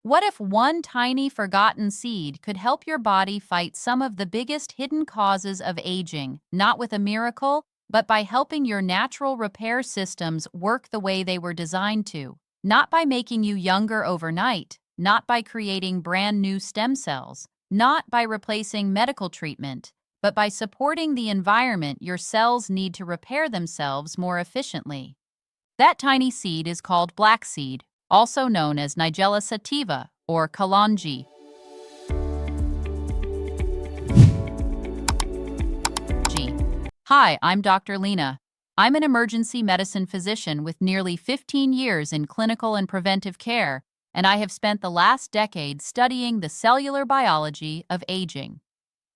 What if one tiny forgotten seed could help your body fight some of the biggest hidden causes of aging, not with a miracle, but by helping your natural repair systems work the way they were designed to? Not by making you younger overnight, not by creating brand new stem cells, not by replacing medical treatment, but by supporting the environment your cells need to repair themselves more efficiently. That tiny seed is called black seed, also known as Nigella sativa or Kalonji. Hi, I'm Dr. Lina. I'm an emergency medicine physician with nearly 15 years in clinical and preventive care, and I have spent the last decade studying the cellular biology of aging.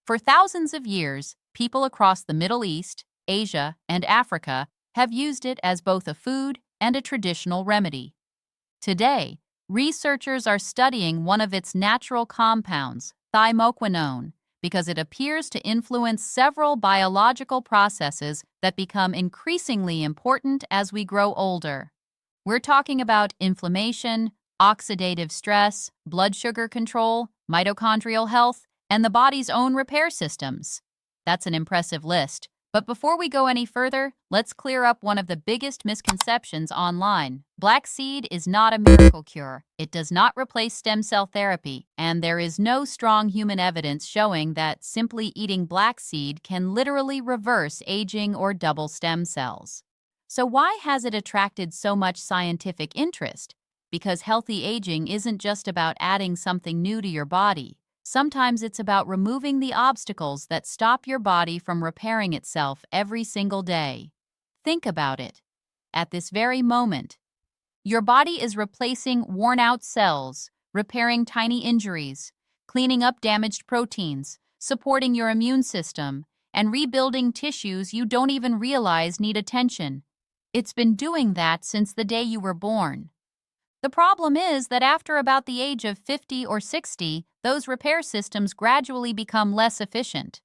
For thousands of years, people across the Middle East, Asia, and Africa have used it as both a food and a traditional remedy. Today, researchers are studying one of its natural compounds, Thymoquinone, because it appears to influence several biological processes that become increasingly important as we grow older. We're talking about inflammation, oxidative stress, blood sugar control, mitochondrial health, and the body's own repair systems. That's an impressive list. But before we go any further, let's clear up one of the biggest misconceptions online. Black seed is not a miracle cure. It does not replace stem cell therapy, and there is no strong human evidence showing that simply eating black seed can literally reverse aging or double stem cells. So why has it attracted so much scientific interest? Because healthy aging isn't just about adding something new to your body. Sometimes it's about removing the obstacles that stop your body from repairing itself every single day. Think about it. At this very moment, your body is replacing worn-out cells, repairing tiny injuries, cleaning up damaged proteins, supporting your immune system, and rebuilding tissues you don't even realize need attention. It's been doing that since the day you were born. The problem is that after about the age of 50 or 60, those repair systems gradually become less efficient.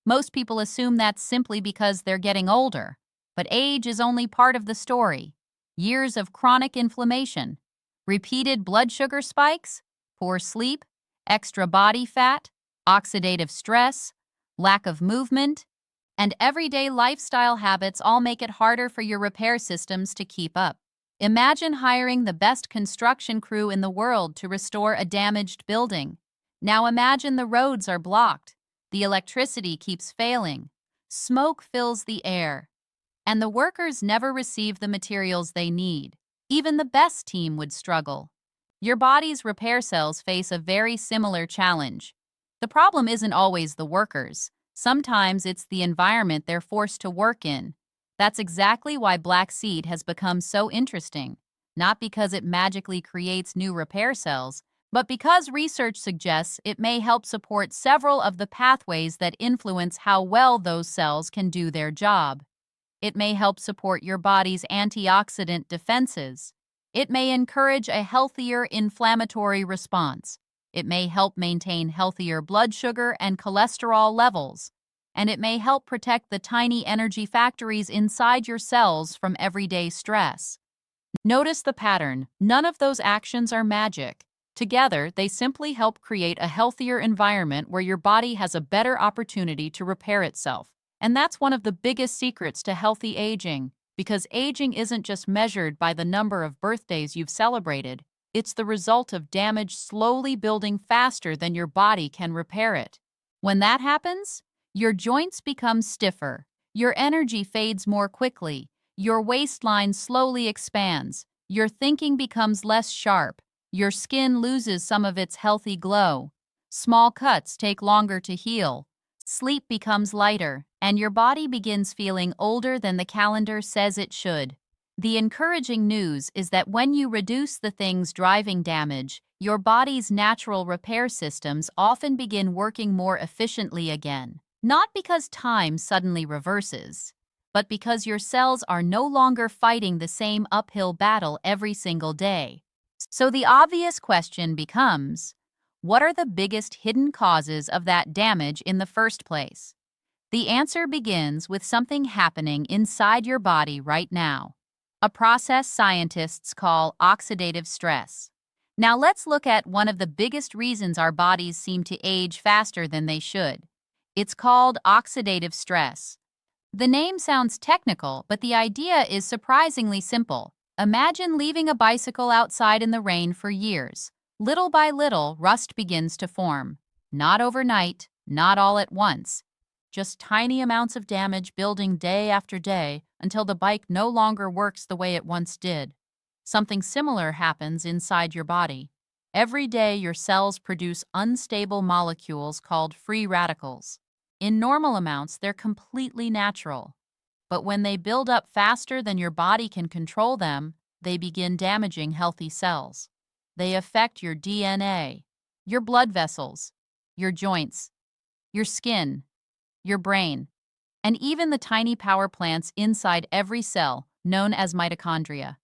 Most people assume that's simply because they're getting older, but age is only part of the story. Years of chronic inflammation, repeated blood sugar spikes, poor sleep, extra body fat, oxidative stress, lack of movement, and everyday lifestyle habits all make it harder for your repair systems to keep up. Imagine hiring the best construction crew in the world to restore a damaged building. Now imagine the roads are blocked, the electricity keeps failing, smoke fills the air, and the workers never receive the materials they need. Even the best team would struggle. Your body's repair cells face a very similar challenge. The problem isn't always the workers. Sometimes it's the environment they're forced to work in. That's exactly why black seed has become so interesting, not because it magically creates new repair cells, but because research suggests it may help support several of the pathways that influence how well those cells can do their job. It may help support your body's antioxidant defenses. It may encourage a healthier inflammatory response. It may help maintain healthier blood sugar and cholesterol levels. And it may help protect the tiny energy factories inside your cells from everyday stress. Notice the pattern. None of those actions are magic. Together, they simply help create a healthier environment where your body has a better opportunity to repair itself. And that's one of the biggest secrets to healthy aging, because aging isn't just measured by the number of birthdays you've celebrated. It's the result of damage slowly building faster than your body can repair it. When that happens, your joints become stiffer, your energy fades more quickly, your waistline slowly expands, your thinking becomes less sharp, your skin loses some of its healthy glow, small cuts take longer to heal, sleep becomes lighter, and your body begins feeling older than the calendar says it should. The encouraging news is that when you reduce the things driving damage, your body's natural repair systems often begin working more efficiently again. Not because time suddenly reverses, but because your cells are no longer fighting the same uphill battle every single day. So the obvious question becomes, what are the biggest hidden causes of that damage in the first place? The answer begins with something happening inside your body right now, a process scientists call oxidative stress. Now let's look at one of the biggest reasons our bodies seem to age faster than they should. It's called oxidative stress. The name sounds technical, but the idea is surprisingly simple. Imagine leaving a bicycle outside in the rain for years. Little by little, rust begins to form. Not overnight, not all at once. Just tiny amounts of damage building day after day until the bike no longer works the way it once did. Something similar happens inside your body. Every day, your cells produce unstable molecules called free radicals. In normal amounts, they're completely natural. But when they build up faster than your body can control them, they begin damaging healthy cells. They affect your DNA, your blood vessels, your joints, your skin, your brain, and even the tiny power plants inside every cell, known as mitochondria.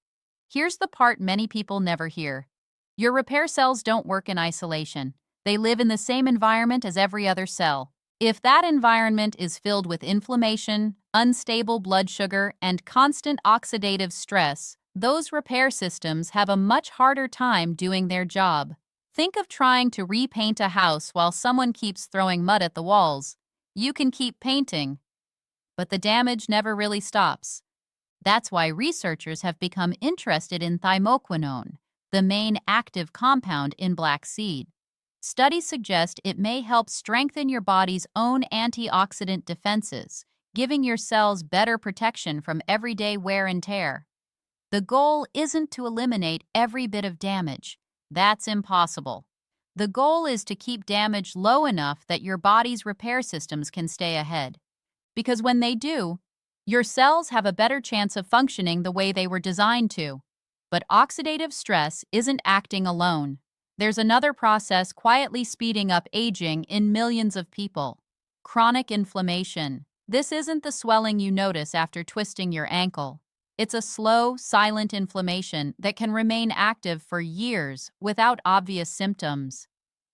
Here's the part many people never hear. Your repair cells don't work in isolation. They live in the same environment as every other cell. If that environment is filled with inflammation, unstable blood sugar, and constant oxidative stress, those repair systems have a much harder time doing their job. Think of trying to repaint a house while someone keeps throwing mud at the walls. You can keep painting, but the damage never really stops. That's why researchers have become interested in Thymoquinone, the main active compound in black seed. Studies suggest it may help strengthen your body's own antioxidant defenses, giving your cells better protection from everyday wear and tear. The goal isn't to eliminate every bit of damage. That's impossible. The goal is to keep damage low enough that your body's repair systems can stay ahead. Because when they do, your cells have a better chance of functioning the way they were designed to. But oxidative stress isn't acting alone. There's another process quietly speeding up aging in millions of people. Chronic inflammation. This isn't the swelling you notice after twisting your ankle. It's a slow, silent inflammation that can remain active for years without obvious symptoms.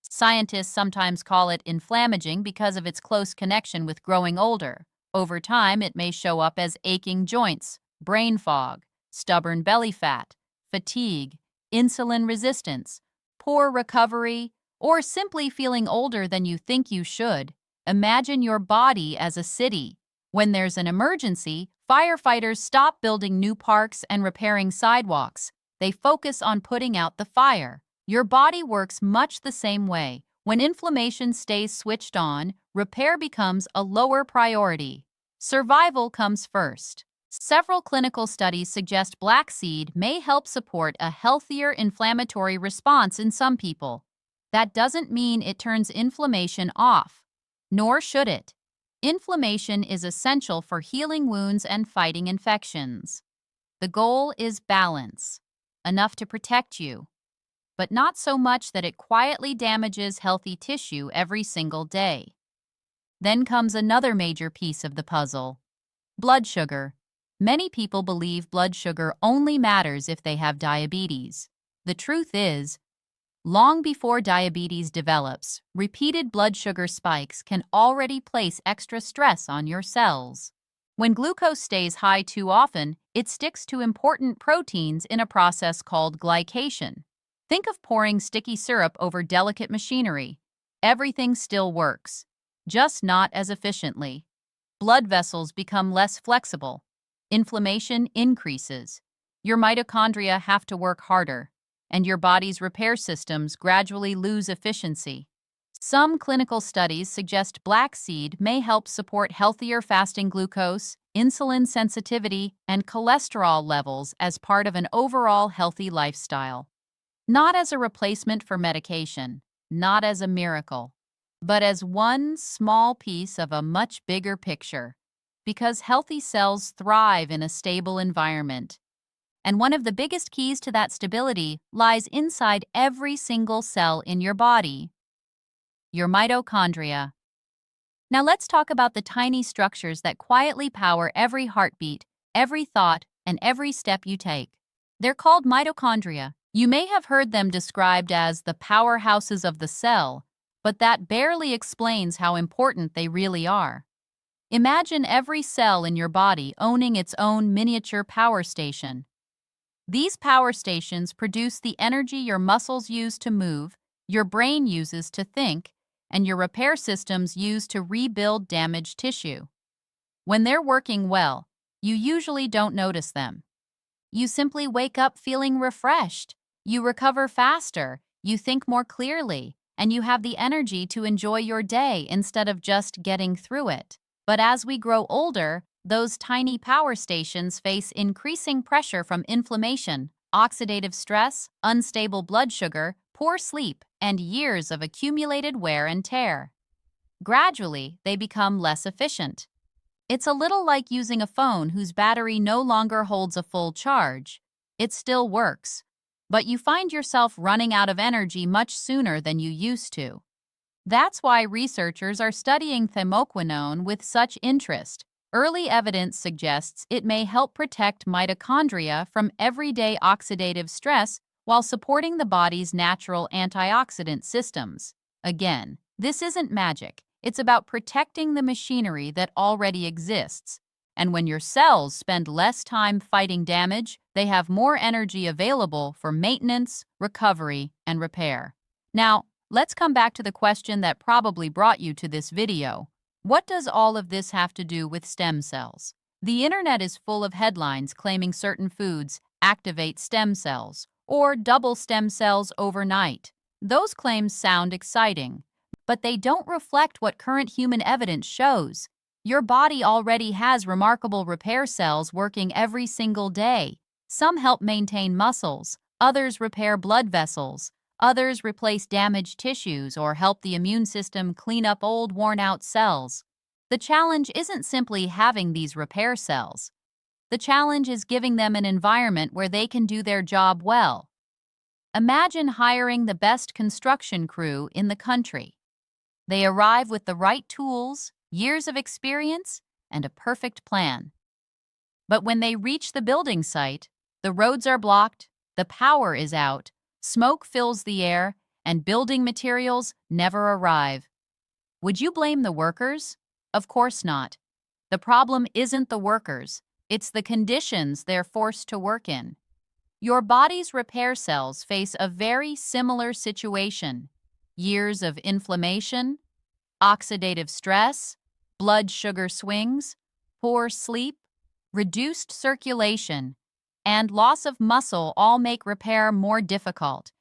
Scientists sometimes call it inflammaging because of its close connection with growing older. Over time, it may show up as aching joints, brain fog, stubborn belly fat, fatigue, insulin resistance, poor recovery, or simply feeling older than you think you should. Imagine your body as a city. When there's an emergency, firefighters stop building new parks and repairing sidewalks. They focus on putting out the fire. Your body works much the same way. When inflammation stays switched on, repair becomes a lower priority. Survival comes first. Several clinical studies suggest black seed may help support a healthier inflammatory response in some people. That doesn't mean it turns inflammation off, nor should it. Inflammation is essential for healing wounds and fighting infections. The goal is balance, enough to protect you, but not so much that it quietly damages healthy tissue every single day. Then comes another major piece of the puzzle: blood sugar. Many people believe blood sugar only matters if they have diabetes. The truth is, long before diabetes develops, repeated blood sugar spikes can already place extra stress on your cells. When glucose stays high too often, it sticks to important proteins in a process called glycation. Think of pouring sticky syrup over delicate machinery. Everything still works, just not as efficiently. Blood vessels become less flexible. Inflammation increases. Your mitochondria have to work harder, and your body's repair systems gradually lose efficiency. Some clinical studies suggest black seed may help support healthier fasting glucose, insulin sensitivity, and cholesterol levels as part of an overall healthy lifestyle. Not as a replacement for medication, not as a miracle, but as one small piece of a much bigger picture. Because healthy cells thrive in a stable environment. And one of the biggest keys to that stability lies inside every single cell in your body: your mitochondria. Now let's talk about the tiny structures that quietly power every heartbeat, every thought, and every step you take. They're called mitochondria. You may have heard them described as the powerhouses of the cell, but that barely explains how important they really are. Imagine every cell in your body owning its own miniature power station. These power stations produce the energy your muscles use to move, your brain uses to think, and your repair systems use to rebuild damaged tissue. When they're working well, you usually don't notice them. You simply wake up feeling refreshed. You recover faster, you think more clearly, and you have the energy to enjoy your day instead of just getting through it. But as we grow older, those tiny power stations face increasing pressure from inflammation, oxidative stress, unstable blood sugar, poor sleep, and years of accumulated wear and tear. Gradually, they become less efficient. It's a little like using a phone whose battery no longer holds a full charge. It still works, but you find yourself running out of energy much sooner than you used to. That's why researchers are studying Thymoquinone with such interest. Early evidence suggests it may help protect mitochondria from everyday oxidative stress while supporting the body's natural antioxidant systems. Again, this isn't magic. It's about protecting the machinery that already exists. And when your cells spend less time fighting damage, they have more energy available for maintenance, recovery, and repair. Now, let's come back to the question that probably brought you to this video. What does all of this have to do with stem cells? The internet is full of headlines claiming certain foods activate stem cells or double stem cells overnight. Those claims sound exciting, but they don't reflect what current human evidence shows. Your body already has remarkable repair cells working every single day. Some help maintain muscles, others repair blood vessels, others replace damaged tissues or help the immune system clean up old, worn-out cells. The challenge isn't simply having these repair cells. The challenge is giving them an environment where they can do their job well. Imagine hiring the best construction crew in the country. They arrive with the right tools, years of experience, and a perfect plan. But when they reach the building site, the roads are blocked, the power is out, smoke fills the air, and building materials never arrive. Would you blame the workers? Of course not. The problem isn't the workers, it's the conditions they're forced to work in. Your body's repair cells face a very similar situation. Years of inflammation, oxidative stress, blood sugar swings, poor sleep, reduced circulation, and loss of muscle all make repair more difficult.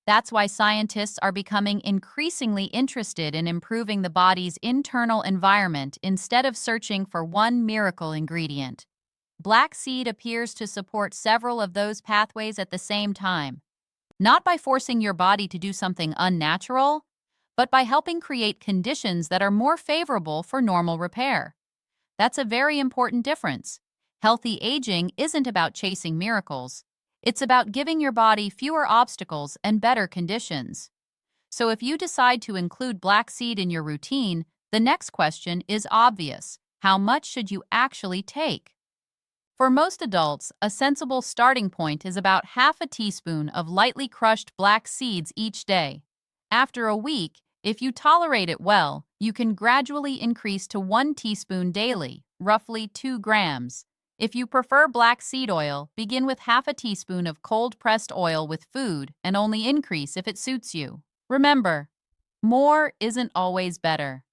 That's why scientists are becoming increasingly interested in improving the body's internal environment instead of searching for one miracle ingredient. Black seed appears to support several of those pathways at the same time, not by forcing your body to do something unnatural, but by helping create conditions that are more favorable for normal repair. That's a very important difference. Healthy aging isn't about chasing miracles. It's about giving your body fewer obstacles and better conditions. So if you decide to include black seed in your routine, the next question is obvious. How much should you actually take? For most adults, a sensible starting point is about half a teaspoon of lightly crushed black seeds each day. After a week, if you tolerate it well, you can gradually increase to 1 teaspoon daily, roughly 2 grams. If you prefer black seed oil, begin with half a teaspoon of cold-pressed oil with food and only increase if it suits you. Remember, more isn't always better.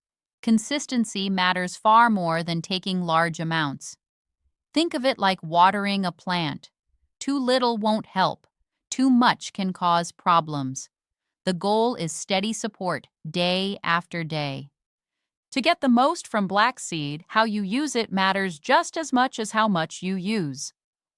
Consistency matters far more than taking large amounts. Think of it like watering a plant. Too little won't help. Too much can cause problems. The goal is steady support, day after day. To get the most from black seed, how you use it matters just as much as how much you use.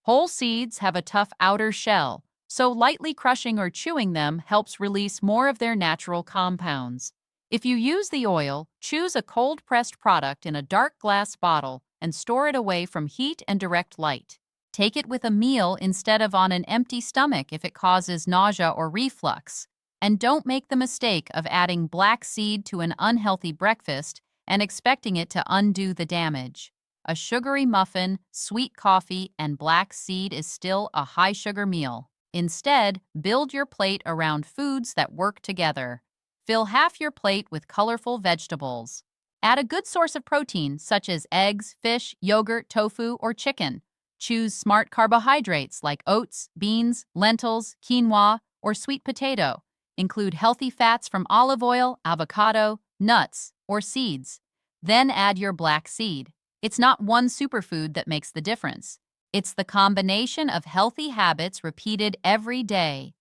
Whole seeds have a tough outer shell, so lightly crushing or chewing them helps release more of their natural compounds. If you use the oil, choose a cold-pressed product in a dark glass bottle and store it away from heat and direct light. Take it with a meal instead of on an empty stomach if it causes nausea or reflux. And don't make the mistake of adding black seed to an unhealthy breakfast and expecting it to undo the damage. A sugary muffin, sweet coffee, and black seed is still a high-sugar meal. Instead, build your plate around foods that work together. Fill half your plate with colorful vegetables. Add a good source of protein, such as eggs, fish, yogurt, tofu, or chicken. Choose smart carbohydrates like oats, beans, lentils, quinoa, or sweet potato. Include healthy fats from olive oil, avocado, nuts, or seeds. Then add your black seed. It's not one superfood that makes the difference. It's the combination of healthy habits repeated every day.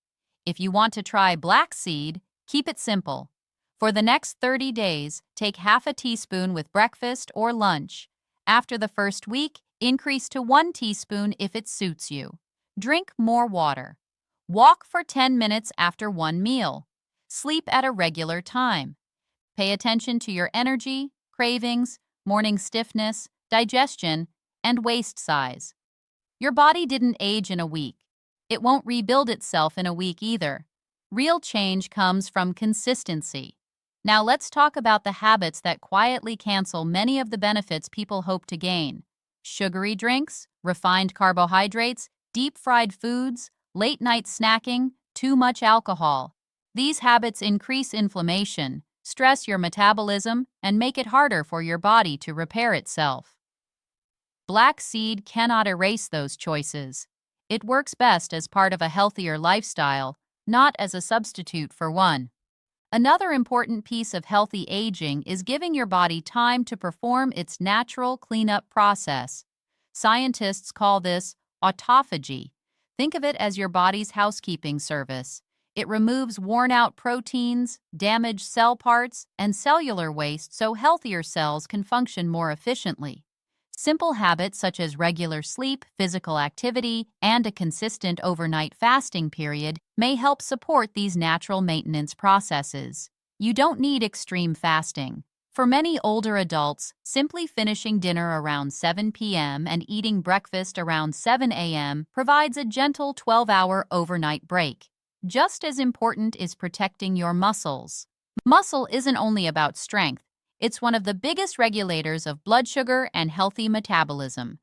If you want to try black seed, keep it simple. For the next 30 days, take half a teaspoon with breakfast or lunch. After the first week, increase to 1 teaspoon if it suits you. Drink more water. Walk for 10 minutes after one meal. Sleep at a regular time. Pay attention to your energy, cravings, morning stiffness, digestion, and waist size. Your body didn't age in a week. It won't rebuild itself in a week either. Real change comes from consistency. Now let's talk about the habits that quietly cancel many of the benefits people hope to gain. Sugary drinks, refined carbohydrates, deep-fried foods, late-night snacking, too much alcohol. These habits increase inflammation, stress your metabolism, and make it harder for your body to repair itself. Black seed cannot erase those choices. It works best as part of a healthier lifestyle, not as a substitute for one. Another important piece of healthy aging is giving your body time to perform its natural cleanup process. Scientists call this autophagy. Think of it as your body's housekeeping service. It removes worn-out proteins, damaged cell parts, and cellular waste so healthier cells can function more efficiently. Simple habits such as regular sleep, physical activity, and a consistent overnight fasting period may help support these natural maintenance processes. You don't need extreme fasting. For many older adults, simply finishing dinner around 7 p.m. and eating breakfast around 7 a.m. provides a gentle 12-hour overnight break. Just as important is protecting your muscles. Muscle isn't only about strength. It's one of the biggest regulators of blood sugar and healthy metabolism.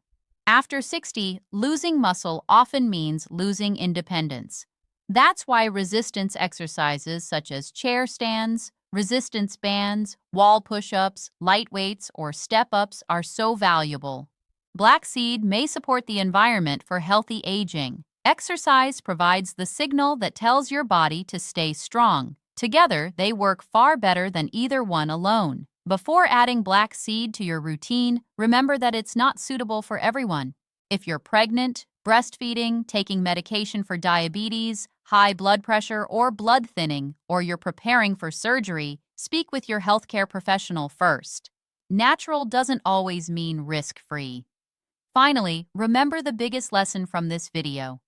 After 60, losing muscle often means losing independence. That's why resistance exercises such as chair stands, resistance bands, wall push-ups, light weights, or step-ups are so valuable. Black seed may support the environment for healthy aging. Exercise provides the signal that tells your body to stay strong. Together, they work far better than either one alone. Before adding black seed to your routine, remember that it's not suitable for everyone. If you're pregnant, breastfeeding, taking medication for diabetes, high blood pressure, or blood thinning, or you're preparing for surgery, speak with your healthcare professional first. Natural doesn't always mean risk-free. Finally, remember the biggest lesson from this video.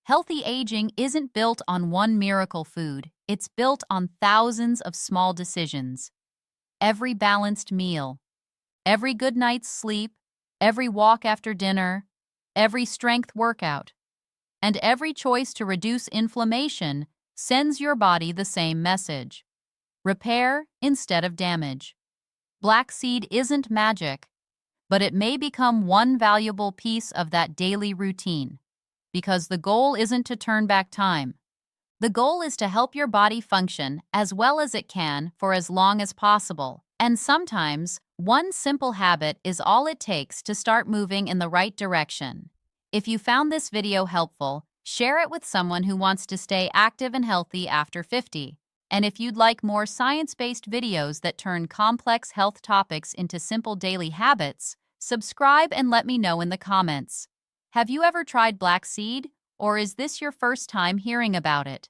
Healthy aging isn't built on one miracle food. It's built on thousands of small decisions. Every balanced meal, every good night's sleep, every walk after dinner, every strength workout, and every choice to reduce inflammation sends your body the same message. Repair instead of damage. Black seed isn't magic, but it may become one valuable piece of that daily routine, because the goal isn't to turn back time. The goal is to help your body function as well as it can for as long as possible. And sometimes, one simple habit is all it takes to start moving in the right direction. If you found this video helpful, share it with someone who wants to stay active and healthy after 50. And if you'd like more science-based videos that turn complex health topics into simple daily habits, subscribe and let me know in the comments. Have you ever tried black seed? Or is this your first time hearing about it?